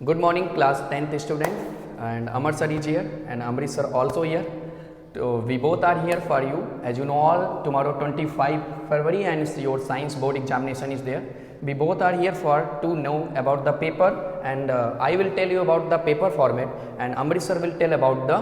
Good morning, class 10th student, and Amar sir is here and Amrit sir also here. So we both are here for you. As you know all, tomorrow 25 February and your science board examination is there. We both are here for to know about the paper, and I will tell you about the paper format and Amrit sir will tell about the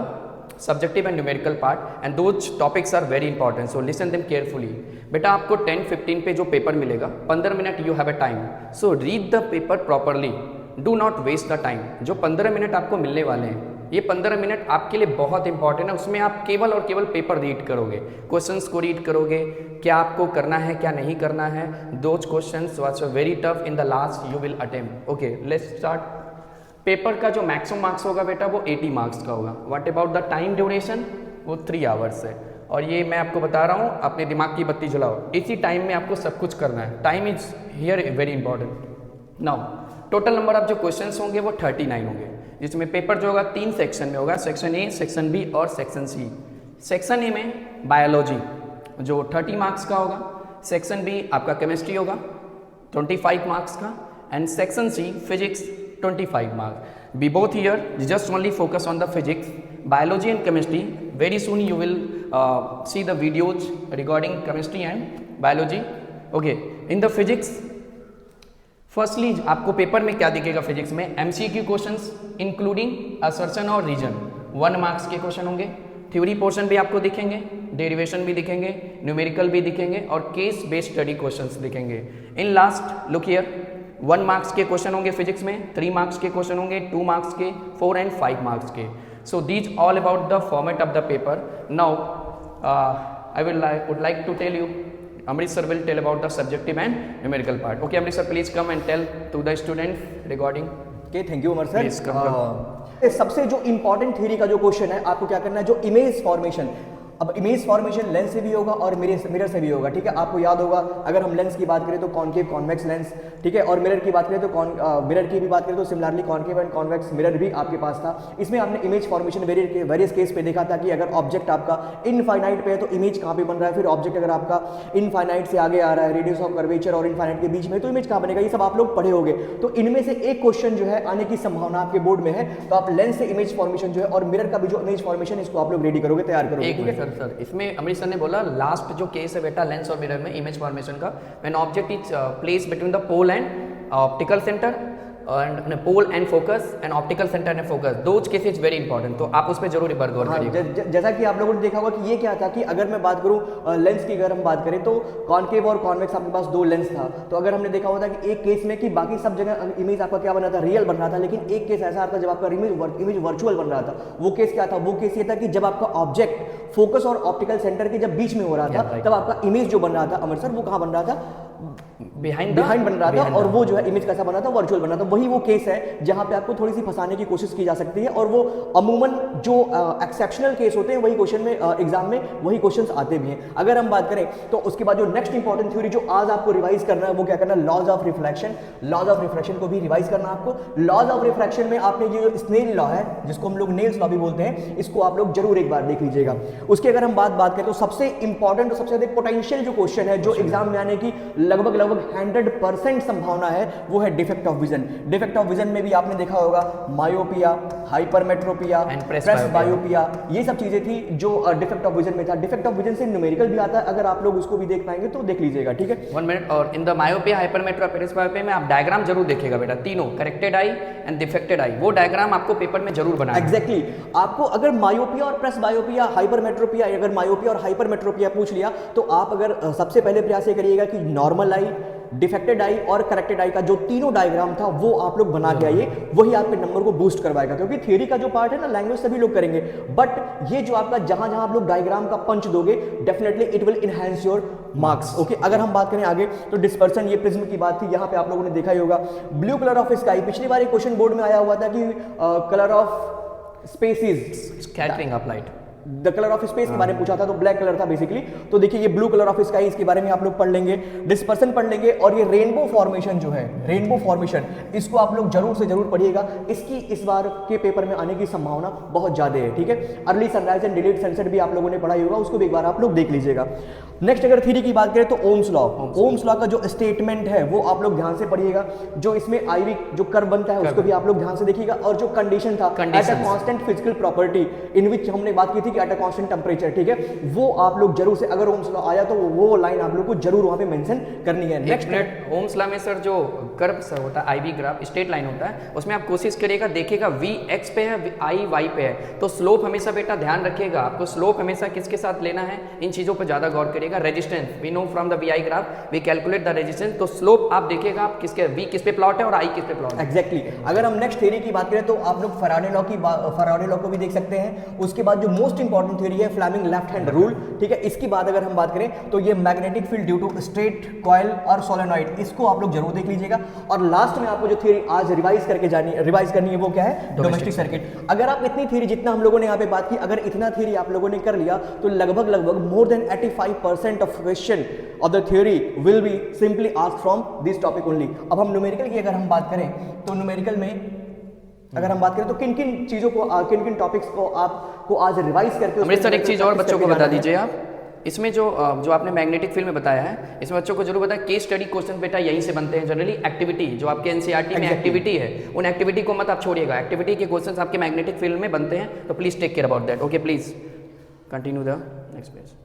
subjective and numerical part, and those topics are very important, so listen them carefully. बेटा आपको 10-15 पे जो paper मिलेगा 15 minute you have a time, so read the paper properly, do not waste the time. जो 15 minute आपको मिलने वाले हैं, ये 15 मिनट आपके लिए बहुत इंपॉर्टेंट है. उसमें आप केवल और केवल पेपर रीड करोगे, क्वेश्चंस को रीड करोगे, क्या आपको करना है क्या नहीं करना है. Those questions was very tough in the last you will attempt. Okay, let's start. Paper का जो मैक्सिमम मार्क्स होगा बेटा वो 80 मार्क्स का होगा. What about the time duration, वो 3 आवर्स है. और ये मैं आपको बता रहा हूँ, अपने दिमाग की बत्ती जलाओ, इसी टाइम में आपको सब कुछ करना है. Time is here very important. Now total number of जो क्वेश्चंस होंगे वो 39 होंगे, जिसमें पेपर जो होगा 3 सेक्शन में होगा, सेक्शन ए, सेक्शन बी और सेक्शन सी. सेक्शन ए में बायोलॉजी जो 30 मार्क्स का होगा, सेक्शन बी आपका केमिस्ट्री होगा 25 मार्क्स का, and section C physics 25 marks. We both here just only focus on the physics, biology and chemistry. Very soon you will see the videos regarding chemistry and biology. Okay, in the physics, firstly आपको paper में क्या दिखेगा physics में, MCQ questions including assertion और reason 1 marks के question होंगे. Theory portion भी आपको दिखेंगे, डेरिवेशन भी दिखेंगे, न्यूमेरिकल भी दिखेंगे और केस बेस्ड स्टडी क्वेश्चंस दिखेंगे. In last look here, 1 marks के क्वेश्चन होंगे फिजिक्स में, 3 मार्क्स के क्वेश्चन होंगे, 2 मार्क्स के, 4 एंड 5 मार्क्स के. So these all about the format of the paper. Now I would like to tell you, Amrit sir will tell about the subjective and numerical part. Okay, Amrit sir, please come and tell to the student regarding. Okay, thank you, Amar sir. Please come. सबसे जो important theory का जो question है, आपको क्या करना है, जो इमेज फॉर्मेशन. अब इमेज फॉर्मेशन लेंस से भी होगा और मिरर से भी होगा. ठीक है, आपको याद होगा, अगर हम लेंस की बात करें तो कॉनकेव कॉन्वेक्स लेंस, ठीक है, और मिरर की बात करें तो मिरर की भी बात करें तो similarly concave and convex mirror भी आपके पास था. इसमें आपने इमेज फॉर्मेशन वेरियस केस पे देखा था कि अगर ऑब्जेक्ट आपका इनफाइनाइट पे है तो इमेज कहाँ पे बन रहा है, फिर ऑब्जेक्ट अगर आपका इनफाइनाइट से आगे आ रहा है, रेडियस ऑफ कर्वेचर और इनफाइनाइट के बीच में, तो इमेज कहाँ बनेगा, ये सब आप लोग पढ़े होंगे. तो इनमें से एक क्वेश्चन जो है आने की संभावना आपके बोर्ड में है, तो आप लेंस से इमेज फॉर्मेशन जो है और मिरर का भी जो इमेज फॉर्मेशन, इसको आप लोग रेडी करोगे, तैयार करोगे. ठीक है सर, इसमें अमरीश सर ने बोला लास्ट जो केस है बेटा लेंस और मिरर में इमेज फॉर्मेशन का, when object is place between the pole and optical centre and pole and focus and optical centre and focus, those cases very important. तो आप उस पर जरूर एक बार गौर करिए. जैसा कि आप लोगों ने देखा होगा कि ये क्या था कि अगर मैं बात करूं लेंस की, अगर हम बात करें तो कॉनकेव और कॉन्वेक्स आपके पास 2 लेंस था. तो अगर हमने देखा होता कि एक केस में कि बाकी सब जगह इमेज आपका क्या बन रहा था, रियल बन रहा था, लेकिन एक केस ऐसा आता जब आपका इमेज वर्चुअल बन रहा था. वो केस क्या था, वो केस ये था कि जब आपका ऑब्जेक्ट फोकस और ऑप्टिकल सेंटर के जब बीच में हो रहा था, तब आपका इमेज जो बन रहा था अमर सर, वो कहाँ बन रहा था, बिहाइंड बन रहा था, और वो जो है इमेज कैसा बना था, वर्चुअल बना था. वही वो केस है जहां पे आपको थोड़ी सी फंसाने की कोशिश की जा सकती है, और वो अमूमन जो एक्सेप्शनल केस होते हैं वही क्वेश्चन में एग्जाम में वही क्वेश्चंस आते भी हैं. अगर हम बात करें तो उसके बाद जो नेक्स्ट इंपॉर्टेंट थ्योरी जो आज आपको रिवाइज करना है, वो क्या करना है, laws of reflection. Laws of reflection को भी रिवाइज करना आपको. लॉज ऑफ रिफ्लेक्शन में आपने ये जो स्नेल लॉ है, जिसको हम लोग नेल्स लॉ भी बोलते हैं, इसको आप लोग जरूर एक बार देख लीजिएगा. उसकी अगर हम बात करें तो सबसे इंपॉर्टेंट और सबसे अधिक पोटेंशियल जो क्वेश्चन है, जो एग्जाम में आने की लगभग 100% संभावना है, वो है defect of vision. Defect of vision में भी आपने देखा होगा मायोपिया, हाइपरमेट्रोपिया, प्रेसबायोपिया, ये सब चीजें थी जो डिफेक्ट ऑफ विजन में था. डिफेक्ट ऑफ विजन से न्यूमेरिकल भी आता है, अगर आप लोग उसको भी देख पाएंगे तो देख लीजिएगा. ठीक है, 1 मिनट. और इन द मायोपिया, हाइपरमेट्रो, प्रेसबायोपिया में आप डायग्राम जरूर देखिएगा बेटा, तीनों, करेक्टेड आई एंड डिफेक्टेड आई, वो डायग्राम आपको पेपर में जरूर बनाना है. एग्जैक्टली. आपको अगर मायोपिया और प्रेसबायोपिया, हाइपरमेट्रोपिया, अगर मायोपिया और हाइपरमेट्रोपिया पूछ लिया तो आप अगर सबसे पहले प्रयास ये करिएगा कि नॉर्मल आई, डिफेक्टेड आई और करेक्टेड आई का जो तीनों डायग्राम था वो आप लोग बना के आइए. वही आपके नंबर को बूस्ट करवाएगा, क्योंकि थ्योरी का जो पार्ट है ना, लैंग्वेज सभी लोग करेंगे, बट ये जो आपका जहां जहां आप लोग डायग्राम का पंच दोगे, definitely it will enhance your marks. Okay, अगर हम बात करें आगे तो डिस्पर्सन, ये प्रिज्म की बात थी, यहां पे आप लोगों ने देखा ही होगा. ब्लू कलर ऑफ स्काई, पिछली बार एक क्वेश्चन बोर्ड में आया हुआ था कि colour of space is scattering of light. The colour of space के बारे में पूछा था तो ब्लैक कलर था बेसिकली। तो देखिए ये ब्लू कलर ऑफ स्काई, इसके बारे में आप लोग पढ़ लेंगे, डिस्पर्सन पढ़ लेंगे, और ये रेनबो फॉर्मेशन जो है, रेनबो फॉर्मेशन, इसको आप लोग जरूर से जरूर पढ़िएगा। इसकी इस बार के पेपर में आने की संभावना बहुत ज्यादा है, ठीक है। Early sunrise and delete sunset भी आप लोगों ने पढ़ा ही होगा, उसको भी एक बार आप लोग देख लीजिएगा। नेक्स्ट अगर थ्योरी की बात करें तो ओम्स लॉ, ओम्स लॉ का जो स्टेटमेंट है वो आप लोग ध्यान से पढ़िएगा। जो इसमें आईवी जो कर्व बनता है उसको भी आप लोग ध्यान से देखिएगा, और जो कंडीशन था at a constant physical property in which हमने बात की थी कि एट अ कांस्टेंट टेंपरेचर, ठीक है, वो आप लोग जरूर से, अगर ओम्स लॉ आया तो वो लाइन आप लोग को जरूर वहां पे मेंशन करनी है। नेक्स्ट मिनट, ओम्स लॉ में सर जो कर्व सर होता है, आईवी ग्राफ, स्ट्रेट लाइन होता है, उसमें आप कोशिश करिएगा, देखिएगा वी एक्स पे है, आई वाई पे है, तो स्लोप हमेशा बेटा ध्यान रखिएगा, आपको स्लोप हमेशा किसके साथ लेना है, इन चीजों पर ज्यादा गौर करिएगा। Resistance we know from the V I graph we calculate the resistance, तो स्लोप आप देखिएगा आप किसके, वी किस पे प्लॉट है और आई किस पे प्लॉट है। एग्जैक्टली अगर हम नेक्स्ट थ्योरी की बात करें तो आप लोग फैराडे लॉ को भी देख सकते हैं। उसके बाद जो मोस्ट इंपॉर्टेंट थ्योरी है फ्लेमिंग लेफ्ट हैंड रूल, ठीक है, इसकी बात अगर हम बात करें तो ये magnetic field due to straight coil और सोलेनॉइड, इसको आप लोग जरूर देख लीजिएगा। और लास्ट में आपको जो थ्योरी आज रिवाइज करनी है वो क्या है, डोमेस्टिक सर्किट। अगर आप इतनी थ्योरी जितना हम लोगों ने यहाँ पे बात की, अगर इतना थ्योरी आप लोगों ने कर लिया तो लगभग more than 85% of question of the theory will be simply asked from this topic only. अब हम न्यूमेरिकल की अगर हम बात करें तो न्यूमेरिकल में अगर हम बात करें तो किन किन चीजों को, किन किन टॉपिक्स को आपको आज रिवाइज करके, अमृतसर एक चीज और बच्चों को बता दीजिए आप, इसमें जो आपने मैग्नेटिक फील्ड में बताया है, इसमें बच्चों को जरूर बताया केस स्टडी क्वेश्चन बेटा यहीं से बनते हैं जनरली। एक्टिविटी जो आपके एनसीईआरटी में एक्टिविटी है, उन एक्टिविटी को मत आप छोड़िएगा, एक्टिविटी के क्वेश्चंस आपके मैग्नेटिक फील्ड में बनते हैं, तो please take care about that. Okay, please continue the next page.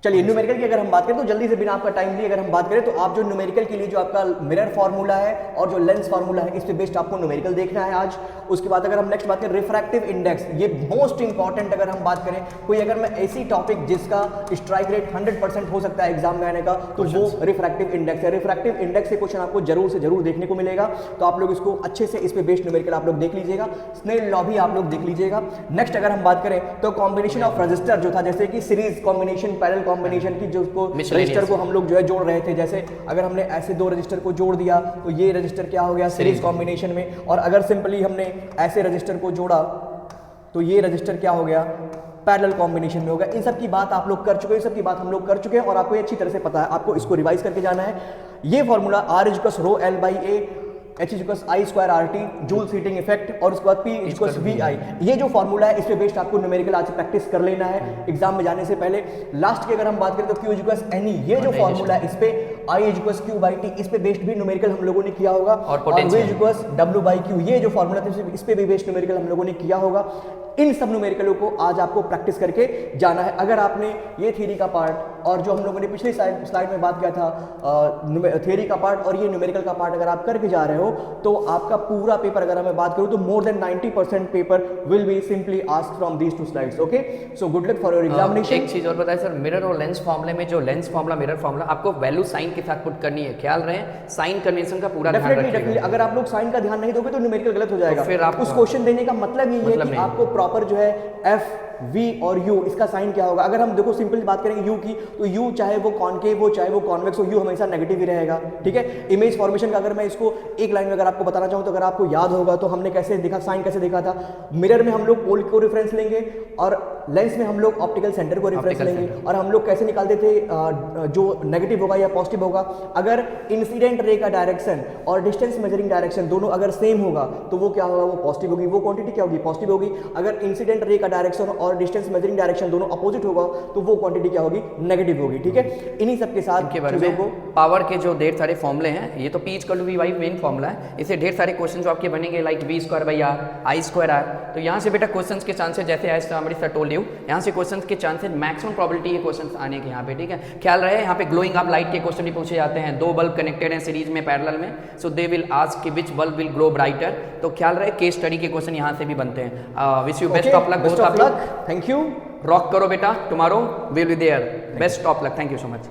चलिए न्यूमेरिकल की अगर हम बात करें तो जल्दी से बिना आपका टाइम लिए अगर हम बात करें तो आप जो न्यूमेरिकल के लिए जो आपका मिरर फार्मूला है और जो लेंस फार्मूला है, इस पे बेस्ड आपको न्यूमेरिकल देखना है आज। उसके बाद अगर हम नेक्स्ट बात करें रिफ्रैक्टिव इंडेक्स, ये मोस्ट इंपॉर्टेंट अगर हम बात करें, कोई अगर मैं ऐसी टॉपिक जिसका स्ट्राइक रेट 100% हो सकता है एग्जाम में आने का, तो वो रिफ्रैक्टिव इंडेक्स है। रिफ्रैक्टिव इंडेक्स से क्वेश्चन आपको जरूर से जरूर देखने को मिलेगा, तो आप लोग इसको अच्छे से इस पे बेस्ड न्यूमेरिकल आप लोग देख लीजिएगा। स्नेल लॉ भी आप लोग देख लीजिएगा। नेक्स्ट अगर हम बात करें तो कॉम्बिनेशन ऑफ रजिस्टर जो था, जैसे कि सीरीज कॉम्बिनेशन, पैरेलल कॉम्बिनेशन की, जो रजिस्टर को हम लोग जो है जोड़ रहे थे, जैसे अगर हमने ऐसे दो रजिस्टर को जोड़ दिया तो ये रजिस्टर क्या हो गया, सीरीज कॉम्बिनेशन में। और अगर सिंपली हमने ऐसे रजिस्टर को जोड़ा तो ये रजिस्टर क्या हो गया, पैरेलल कॉम्बिनेशन में होगा। इन सब की बात आप लोग कर चुके हैं, सब की बात हम लोग कर चुके हैं और आपको ये अच्छी तरह से पता है, आपको इसको रिवाइज करके जाना है। ये formula R = rho L by A, H = I² RT, joule heating effect, और उसके बाद P = VI, ये जो फॉर्मूला है इस पे बेस्ड आपको न्यूमेरिकल आज प्रैक्टिस कर लेना है एग्जाम में जाने से पहले। लास्ट की अगर हम बात करें तो Q = NE, ये जो फॉर्मूला है इस पे I = Q/T, इस पे बेस्ड भी न्यूमेरिकल हम लोगों ने किया होगा। और V = W/Q, ये जो फॉर्मूला था इस पे भी बेस्ड न्यूमेरिकल हम लोगों ने किया होगा। इन सब न्यूमेरिकलों को आज आपको प्रैक्टिस करके जाना है। अगर आपने ये थ्योरी का पार्ट और जो हम लोगों ने पिछली स्लाइड में बात किया था थ्योरी का पार्ट और ये न्यूमेरिकल का पार्ट अगर आप करके जा रहे हो तो आपका पूरा पेपर, अगर मैं बात करूं तो more than 90% paper will be simply asked from these two slides. Okay, so good luck for your examination. एक चीज और बताएं सर, मिरर और लेंस फॉर्मूले में जो लेंस फॉर्मूला मिरर फॉर्मूला आपको वैल्यू साइन के साथ पुट करनी है, ख्याल रहे साइन कन्वेंशन का पूरा ध्यान रखिएगा। अगर आप लोग साइन का ध्यान नहीं दोगे तो न्यूमेरिकल गलत हो जाएगा। तो फिर आप उस क्वेश्चन देने का मतलब ये है कि आपको प्रॉपर जो है F, V और U इसका साइन क्या होगा। अगर हम देखो सिंपल बात करेंगे U की, तो U चाहे वो कॉनकेव हो चाहे वो कॉन्वेक्स हो, U हमेशा नेगेटिव ही रहेगा, ठीक है। इमेज फॉर्मेशन का अगर मैं इसको एक लाइन में अगर आपको बताना चाहूँ तो अगर आपको याद होगा तो हमने कैसे देखा, साइन कैसे देखा था, मिरर में हम लोग पोल को रेफरेंस लेंगे और लेंस में हम लोग ऑप्टिकल सेंटर को रेफरेंस लेंगे। और हम लोग कैसे निकालते थे जो नेगेटिव होगा या पॉजिटिव होगा, अगर इंसिडेंट रे का डायरेक्शन और डिस्टेंस मेजरिंग डायरेक्शन दोनों अगर सेम होगा तो वो क्या होगा, वो पॉजिटिव होगी, वो क्वांटिटी क्या होगी, पॉजिटिव होगी। अगर इंसिडेंट रे का डायरेक्शन और डिस्टेंस मेजरिंग डायरेक्शन दोनों अपोजिट होगा तो वो क्वांटिटी क्या होगी, नेगेटिव होगी, ठीक है। इन्हीं सब के साथ के बारे में पावर के जो ढेर सारे फॉर्मूले हैं, ये तो P = VY मेन फॉर्मूला है, इससे ढेर सारे क्वेश्चन जो आपके बनेंगे लाइक V²/R, I²R। तो यहाँ से बेटा क्वेश्चंस के चांसेस, जैसे एज अमृतसर टोल्ड यू, यहाँ से क्वेश्चंस के चांसेस मैक्सिमम प्रोबेबिलिटी है क्वेश्चंस आने के यहाँ पे, ठीक है। ख्याल रहे यहाँ पे ग्लोइंग ऑफ लाइट के क्वेश्चन भी पूछे जाते हैं, दो बल्ब कनेक्टेड हैं सीरीज में पैरेलल में, सो दे विल आस्क कि विच बल्ब विल ग्लो ब्राइटर। तो ख्याल रहे केस स्टडी के क्वेश्चन यहाँ से भी बनते हैं। Wish you best of luck, both of you, thank you, rock करो बेटा, tomorrow will be there, best of luck, thank you so much.